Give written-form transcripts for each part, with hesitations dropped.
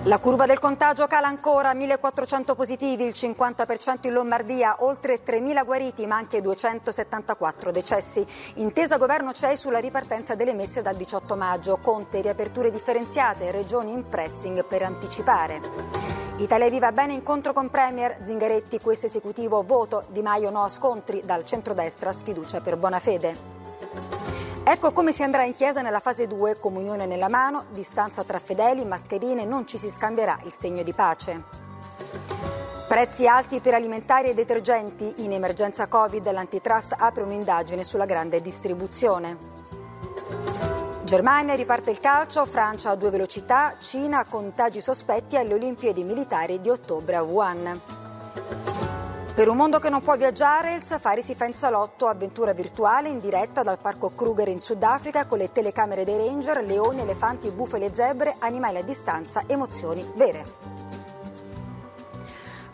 La curva del contagio cala ancora, 1.400 positivi, il 50% in Lombardia, oltre 3.000 guariti ma anche 274 decessi. Intesa governo CEI sulla ripartenza delle messe dal 18 maggio, Conte, riaperture differenziate, regioni in pressing per anticipare. Italia Viva bene incontro con Premier, Zingaretti, questo esecutivo voto, Di Maio no a scontri, dal centrodestra sfiducia per Bonafede. Ecco come si andrà in chiesa nella fase 2, comunione nella mano, distanza tra fedeli, mascherine, non ci si scambierà il segno di pace. Prezzi alti per alimentari e detergenti, in emergenza Covid l'antitrust apre un'indagine sulla grande distribuzione. Germania riparte il calcio, Francia a 2 velocità, Cina contagi sospetti alle Olimpiadi militari di ottobre a Wuhan. Per un mondo che non può viaggiare, il safari si fa in salotto, avventura virtuale in diretta dal parco Kruger in Sudafrica con le telecamere dei ranger, leoni, elefanti, bufali e zebre, animali a distanza, emozioni vere.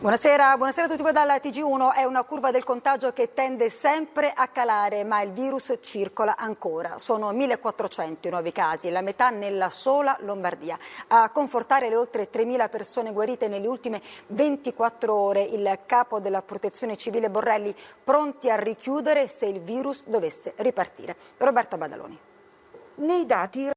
Buonasera a tutti voi dalla TG1. È una curva del contagio che tende sempre a calare, ma il virus circola ancora. Sono 1.400 i nuovi casi, la metà nella sola Lombardia. A confortare le oltre 3.000 persone guarite nelle ultime 24 ore, il capo della Protezione Civile Borrelli, pronti a richiudere se il virus dovesse ripartire. Roberta Badaloni. Nei dati